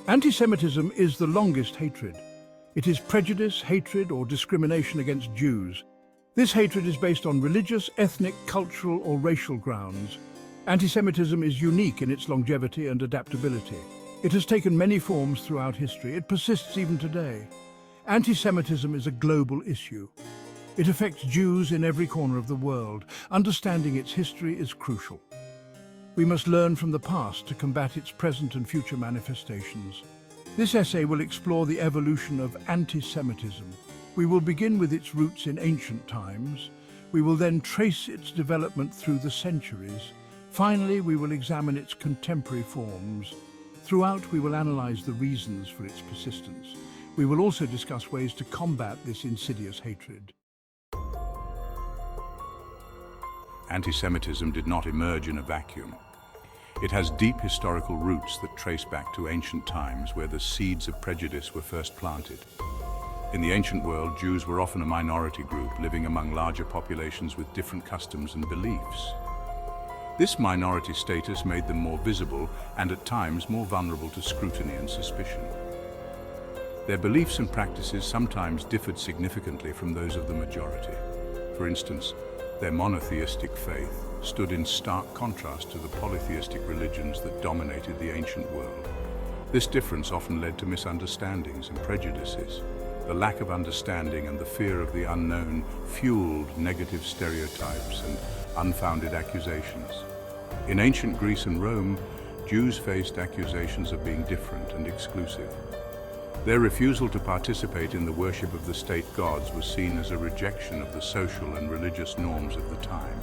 Anti-Semitism is the longest hatred. It is prejudice, hatred, or discrimination against Jews. This hatred is based on religious, ethnic, cultural, or racial grounds. Anti-Semitism is unique in its longevity and adaptability. It has taken many forms throughout history. It persists even today. Anti-Semitism is a global issue. It affects Jews in every corner of the world. Understanding its history is crucial. We must learn from the past to combat its present and future manifestations. This essay will explore the evolution of anti-Semitism. We will begin with its roots in ancient times. We will then trace its development through the centuries. Finally, we will examine its contemporary forms. Throughout, we will analyze the reasons for its persistence. We will also discuss ways to combat this insidious hatred. Anti-Semitism did not emerge in a vacuum. It has deep historical roots that trace back to ancient times where the seeds of prejudice were first planted. In the ancient world, Jews were often a minority group living among larger populations with different customs and beliefs. This minority status made them more visible and at times more vulnerable to scrutiny and suspicion. Their beliefs and practices sometimes differed significantly from those of the majority. For instance, their monotheistic faith stood in stark contrast to the polytheistic religions that dominated the ancient world. This difference often led to misunderstandings and prejudices. The lack of understanding and the fear of the unknown fueled negative stereotypes and unfounded accusations. In ancient Greece and Rome, Jews faced accusations of being different and exclusive. Their refusal to participate in the worship of the state gods was seen as a rejection of the social and religious norms of the time.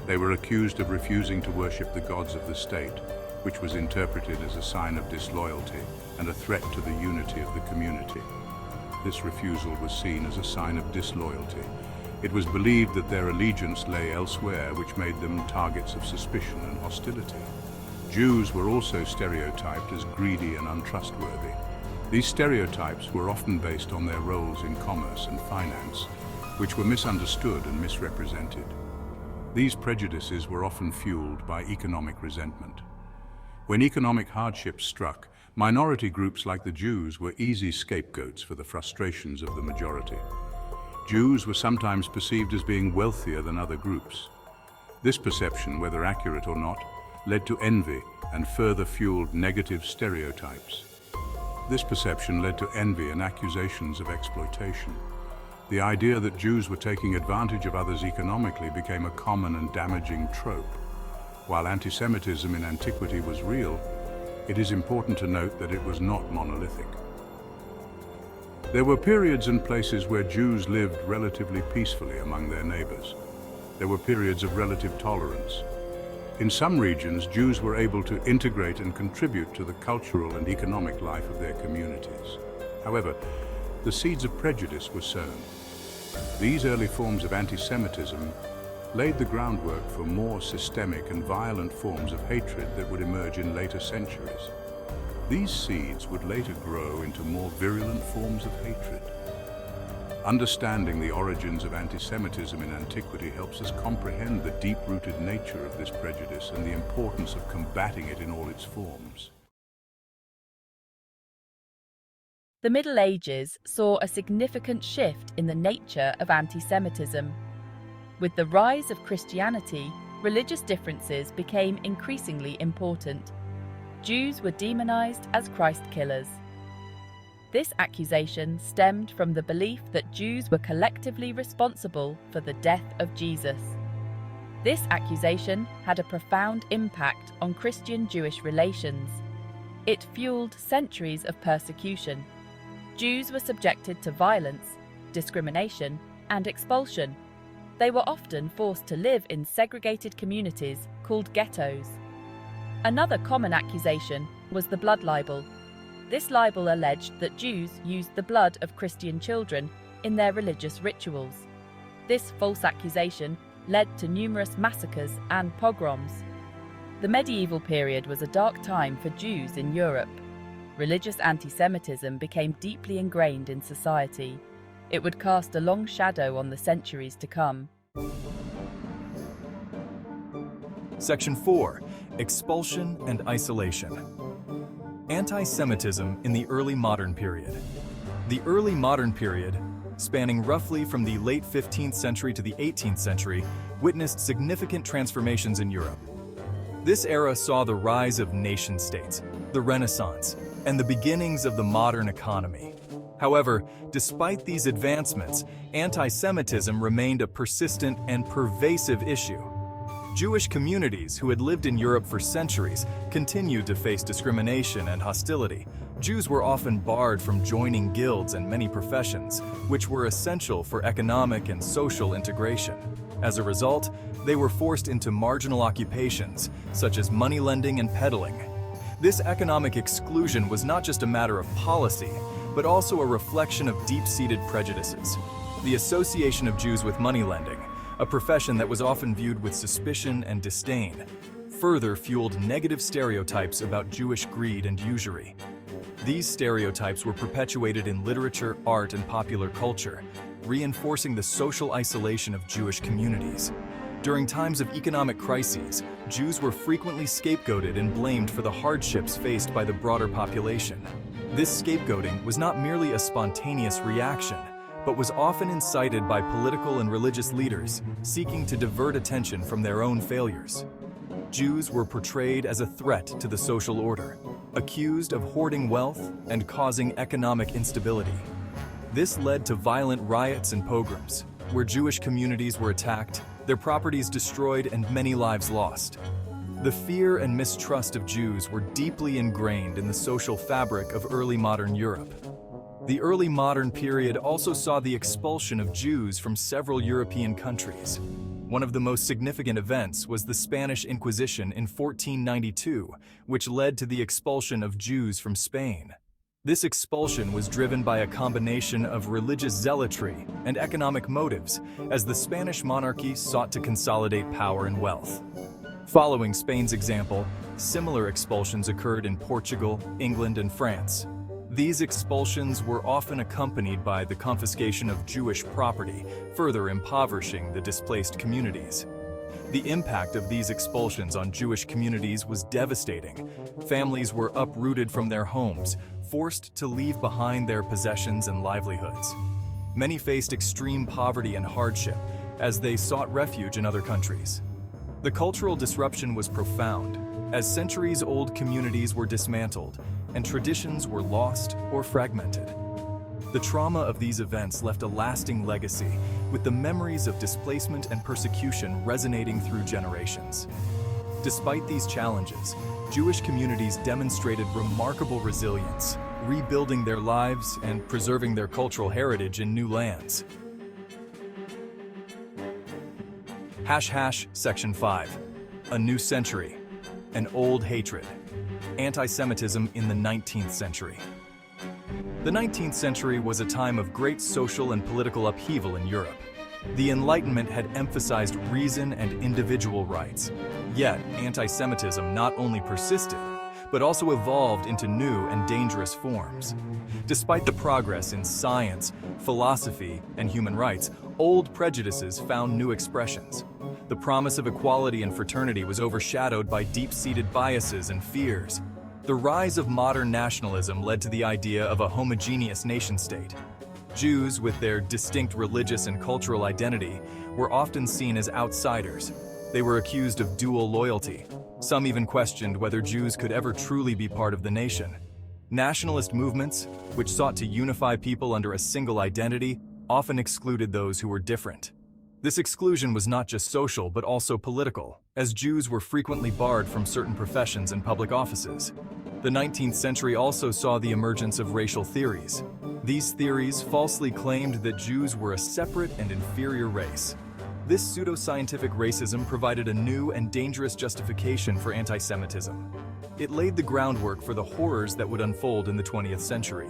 They were accused of refusing to worship the gods of the state, which was interpreted as a sign of disloyalty and a threat to the unity of the community. This refusal was seen as a sign of disloyalty. It was believed that their allegiance lay elsewhere, which made them targets of suspicion and hostility. Jews were also stereotyped as greedy and untrustworthy. These stereotypes were often based on their roles in commerce and finance, which were misunderstood and misrepresented. These prejudices were often fueled by economic resentment. When economic hardships struck, minority groups like the Jews were easy scapegoats for the frustrations of the majority. Jews were sometimes perceived as being wealthier than other groups. This perception, whether accurate or not, led to envy and further fueled negative stereotypes. This perception led to envy and accusations of exploitation. The idea that Jews were taking advantage of others economically became a common and damaging trope. While anti-Semitism in antiquity was real, it is important to note that it was not monolithic. There were periods and places where Jews lived relatively peacefully among their neighbors. There were periods of relative tolerance. In some regions, Jews were able to integrate and contribute to the cultural and economic life of their communities. However, the seeds of prejudice were sown. These early forms of anti-Semitism laid the groundwork for more systemic and violent forms of hatred that would emerge in later centuries. These seeds would later grow into more virulent forms of hatred. Understanding the origins of anti-Semitism in antiquity helps us comprehend the deep-rooted nature of this prejudice and the importance of combating it in all its forms. The Middle Ages saw a significant shift in the nature of anti-Semitism. With the rise of Christianity, religious differences became increasingly important. Jews were demonized as Christ killers. This accusation stemmed from the belief that Jews were collectively responsible for the death of Jesus. This accusation had a profound impact on Christian-Jewish relations. It fueled centuries of persecution. Jews were subjected to violence, discrimination, and expulsion. They were often forced to live in segregated communities called ghettos. Another common accusation was the blood libel. This libel alleged that Jews used the blood of Christian children in their religious rituals. This false accusation led to numerous massacres and pogroms. The medieval period was a dark time for Jews in Europe. Religious anti-Semitism became deeply ingrained in society. It would cast a long shadow on the centuries to come. Section 4. Expulsion and isolation. Anti-Semitism in the early modern period. The early modern period, spanning roughly from the late 15th century to the 18th century, witnessed significant transformations in Europe. This era saw the rise of nation-states, the Renaissance, and the beginnings of the modern economy. However, despite these advancements, anti-Semitism remained a persistent and pervasive issue. Jewish communities who had lived in Europe for centuries continued to face discrimination and hostility. Jews were often barred from joining guilds and many professions, which were essential for economic and social integration. As a result, they were forced into marginal occupations, such as moneylending and peddling. This economic exclusion was not just a matter of policy, but also a reflection of deep-seated prejudices. The association of Jews with moneylending, a profession that was often viewed with suspicion and disdain, further fueled negative stereotypes about Jewish greed and usury. These stereotypes were perpetuated in literature, art, and popular culture, reinforcing the social isolation of Jewish communities. During times of economic crises, Jews were frequently scapegoated and blamed for the hardships faced by the broader population. This scapegoating was not merely a spontaneous reaction, but was often incited by political and religious leaders seeking to divert attention from their own failures. Jews were portrayed as a threat to the social order, accused of hoarding wealth and causing economic instability. This led to violent riots and pogroms, where Jewish communities were attacked, their properties destroyed, and many lives lost. The fear and mistrust of Jews were deeply ingrained in the social fabric of early modern Europe. The early modern period also saw the expulsion of Jews from several European countries. One of the most significant events was the Spanish Inquisition in 1492, which led to the expulsion of Jews from Spain. This expulsion was driven by a combination of religious zealotry and economic motives, as the Spanish monarchy sought to consolidate power and wealth. Following Spain's example, similar expulsions occurred in Portugal, England, and France. These expulsions were often accompanied by the confiscation of Jewish property, further impoverishing the displaced communities. The impact of these expulsions on Jewish communities was devastating. Families were uprooted from their homes, forced to leave behind their possessions and livelihoods. Many faced extreme poverty and hardship as they sought refuge in other countries. The cultural disruption was profound, as centuries-old communities were dismantled and traditions were lost or fragmented. The trauma of these events left a lasting legacy, with the memories of displacement and persecution resonating through generations. Despite these challenges, Jewish communities demonstrated remarkable resilience, rebuilding their lives and preserving their cultural heritage in new lands. Section 5. A New Century. An Old Hatred. Anti-Semitism in the 19th century. The 19th century was a time of great social and political upheaval in Europe. The Enlightenment had emphasized reason and individual rights. Yet, anti-Semitism not only persisted, but also evolved into new and dangerous forms. Despite the progress in science, philosophy, and human rights, old prejudices found new expressions. The promise of equality and fraternity was overshadowed by deep-seated biases and fears. The rise of modern nationalism led to the idea of a homogeneous nation-state. Jews, with their distinct religious and cultural identity, were often seen as outsiders. They were accused of dual loyalty. Some even questioned whether Jews could ever truly be part of the nation. Nationalist movements, which sought to unify people under a single identity, often excluded those who were different. This exclusion was not just social but also political, as Jews were frequently barred from certain professions and public offices. The 19th century also saw the emergence of racial theories. These theories falsely claimed that Jews were a separate and inferior race. This pseudo-scientific racism provided a new and dangerous justification for anti-Semitism. It laid the groundwork for the horrors that would unfold in the 20th century.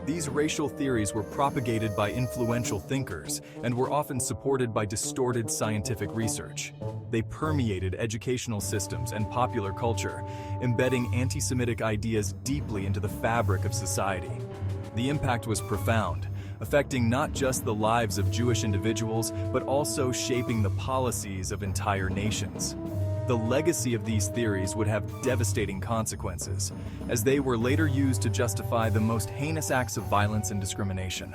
These racial theories were propagated by influential thinkers and were often supported by distorted scientific research. They permeated educational systems and popular culture, embedding anti-Semitic ideas deeply into the fabric of society. The impact was profound, affecting not just the lives of Jewish individuals, but also shaping the policies of entire nations. the legacy of these theories would have devastating consequences, as they were later used to justify the most heinous acts of violence and discrimination.